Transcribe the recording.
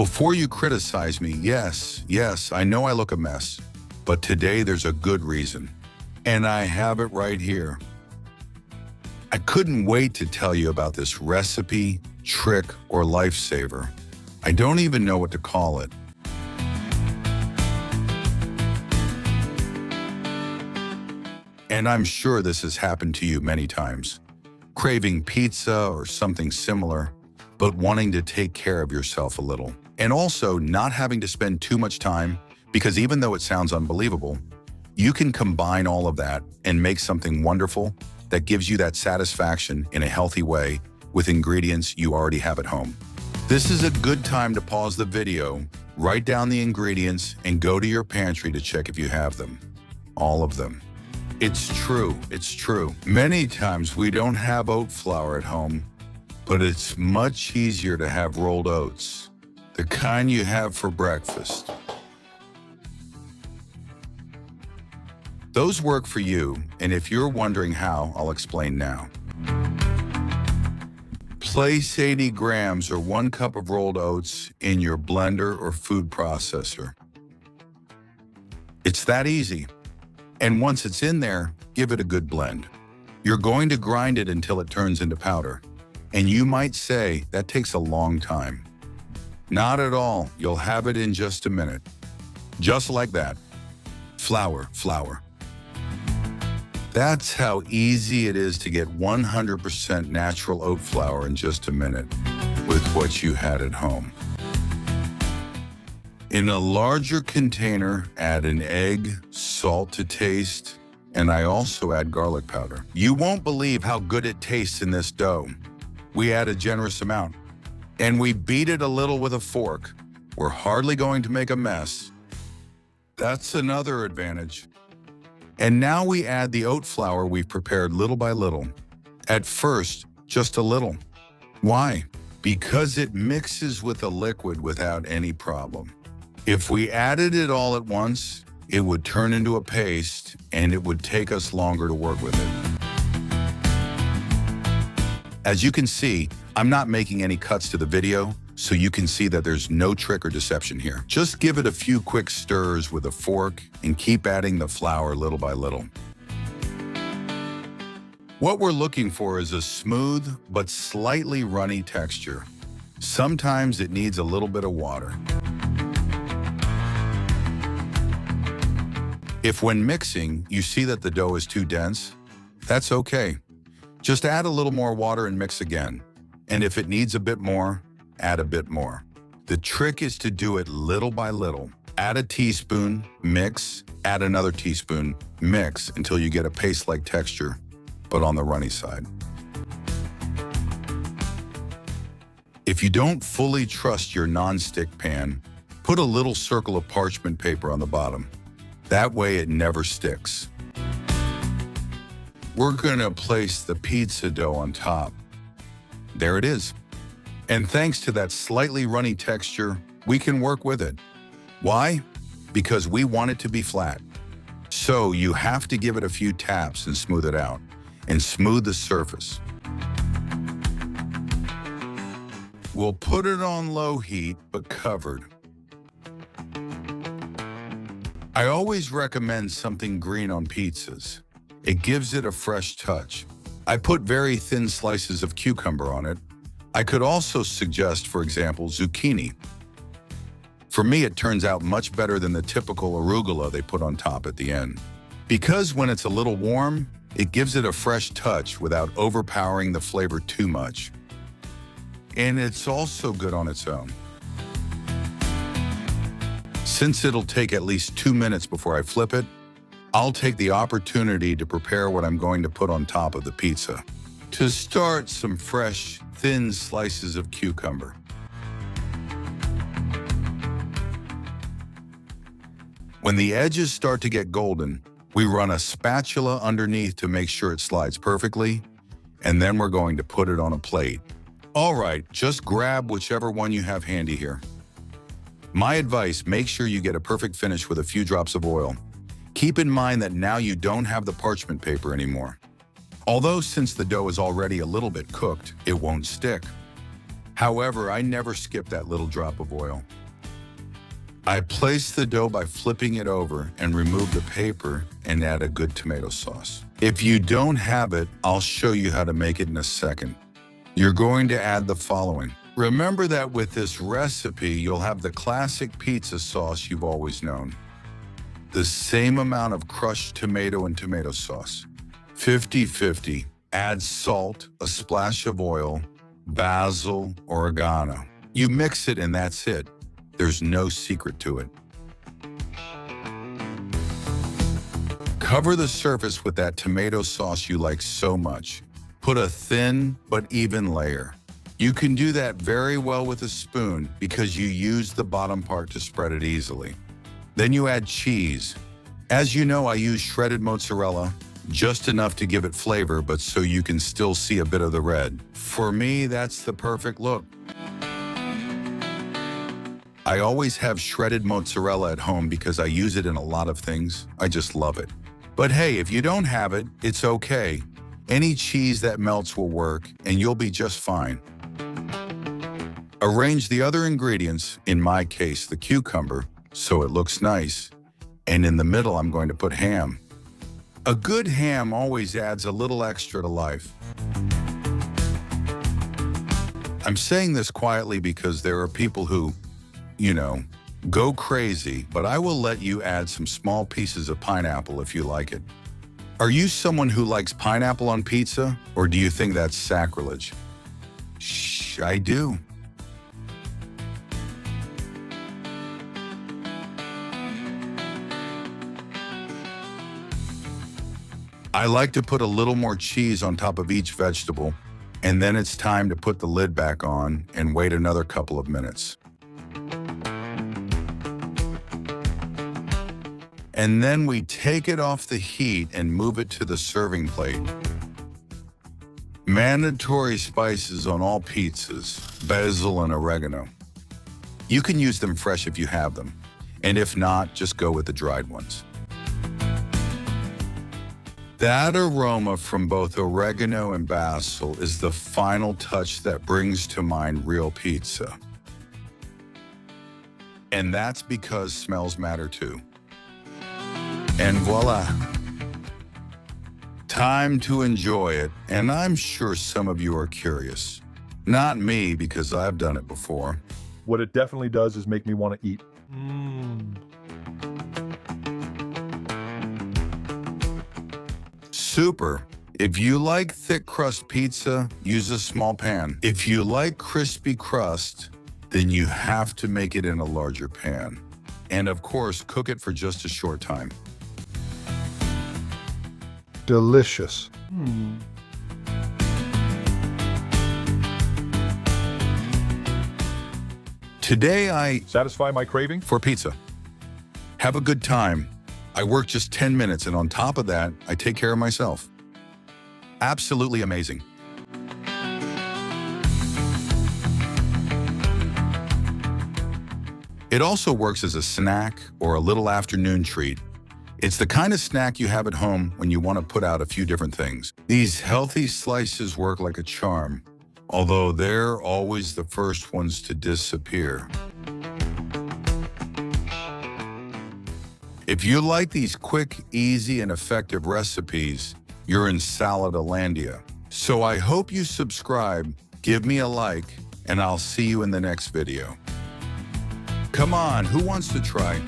Before you criticize me, yes, I know I look a mess, but today there's a good reason, and I have it right here. I couldn't wait to tell you about this recipe, trick, or lifesaver. I don't even know what to call it. And I'm sure this has happened to you many times. Craving pizza or something similar, but wanting to take care of yourself a little. And also not having to spend too much time, because even though it sounds unbelievable, you can combine all of that and make something wonderful that gives you that satisfaction in a healthy way with ingredients you already have at home. This is a good time to pause the video, write down the ingredients, and go to your pantry to check if you have them. All of them. It's true. Many times we don't have oat flour at home, but it's much easier to have rolled oats, the kind you have for breakfast. Those work for you, and if you're wondering how, I'll explain now. Place 80 grams or 1 cup of rolled oats in your blender or food processor. It's that easy. And once it's in there, give it a good blend. You're going to grind it until it turns into powder. And you might say, that takes a long time. Not at all. You'll have it in just a minute. Just like that. Flour. That's how easy it is to get 100% natural oat flour in just a minute with what you had at home. In a larger container, add an egg, salt to taste, and I also add garlic powder. You won't believe how good it tastes in this dough. We add a generous amount, and we beat it a little with a fork. We're hardly going to make a mess. That's another advantage. And now we add the oat flour we've prepared little by little. At first, just a little. Why? Because it mixes with the liquid without any problem. If we added it all at once, it would turn into a paste and it would take us longer to work with it. As you can see, I'm not making any cuts to the video, so you can see that there's no trick or deception here. Just give it a few quick stirs with a fork and keep adding the flour little by little. What we're looking for is a smooth but slightly runny texture. Sometimes it needs a little bit of water. If when mixing, you see that the dough is too dense, that's okay. Just add a little more water and mix again. And if it needs a bit more, add a bit more. The trick is to do it little by little. Add a teaspoon, mix, add another teaspoon, mix until you get a paste-like texture, but on the runny side. If you don't fully trust your non-stick pan, put a little circle of parchment paper on the bottom. That way it never sticks. We're gonna place the pizza dough on top. There it is. And thanks to that slightly runny texture, we can work with it. Why? Because we want it to be flat. So you have to give it a few taps and smooth it out, and smooth the surface. We'll put it on low heat, but covered. I always recommend something green on pizzas. It gives it a fresh touch. I put very thin slices of cucumber on it. I could also suggest, for example, zucchini. For me, it turns out much better than the typical arugula they put on top at the end. Because when it's a little warm, it gives it a fresh touch without overpowering the flavor too much. And it's also good on its own. Since it'll take at least 2 minutes before I flip it, I'll take the opportunity to prepare what I'm going to put on top of the pizza. To start, some fresh, thin slices of cucumber. When the edges start to get golden, we run a spatula underneath to make sure it slides perfectly, and then we're going to put it on a plate. All right, just grab whichever one you have handy here. My advice, make sure you get a perfect finish with a few drops of oil. Keep in mind that now you don't have the parchment paper anymore. Although since the dough is already a little bit cooked, it won't stick. However, I never skip that little drop of oil. I place the dough by flipping it over and remove the paper and add a good tomato sauce. If you don't have it, I'll show you how to make it in a second. You're going to add the following. Remember that with this recipe, you'll have the classic pizza sauce you've always known. The same amount of crushed tomato and tomato sauce. 50-50. Add salt, a splash of oil, basil, oregano. You mix it and that's it. There's no secret to it. Cover the surface with that tomato sauce you like so much. Put a thin but even layer. You can do that very well with a spoon because you use the bottom part to spread it easily. Then you add cheese. As you know, I use shredded mozzarella, just enough to give it flavor, but so you can still see a bit of the red. For me, that's the perfect look. I always have shredded mozzarella at home because I use it in a lot of things. I just love it. But hey, if you don't have it, it's okay. Any cheese that melts will work and you'll be just fine. Arrange the other ingredients, in my case, the cucumber, so it looks nice. And in the middle, I'm going to put ham. A good ham always adds a little extra to life. I'm saying this quietly because there are people who, go crazy, but I will let you add some small pieces of pineapple if you like it. Are you someone who likes pineapple on pizza, or do you think that's sacrilege? Shh, I do. I like to put a little more cheese on top of each vegetable, and then it's time to put the lid back on and wait another couple of minutes. And then we take it off the heat and move it to the serving plate. Mandatory spices on all pizzas, basil and oregano. You can use them fresh if you have them, and if not, just go with the dried ones. That aroma from both oregano and basil is the final touch that brings to mind real pizza. And that's because smells matter too. And voila. Time to enjoy it, and I'm sure some of you are curious. Not me, because I've done it before. What it definitely does is make me want to eat. Super. If you like thick crust pizza, use a small pan. If you like crispy crust, then you have to make it in a larger pan. And of course, cook it for just a short time. Delicious. Today I Satisfy my craving? for pizza. Have a good time. I work just 10 minutes, and on top of that, I take care of myself. Absolutely amazing. It also works as a snack or a little afternoon treat. It's the kind of snack you have at home when you want to put out a few different things. These healthy slices work like a charm, although they're always the first ones to disappear. If you like these quick, easy, and effective recipes, you're in Saladalandia. So I hope you subscribe, give me a like, and I'll see you in the next video. Come on, who wants to try?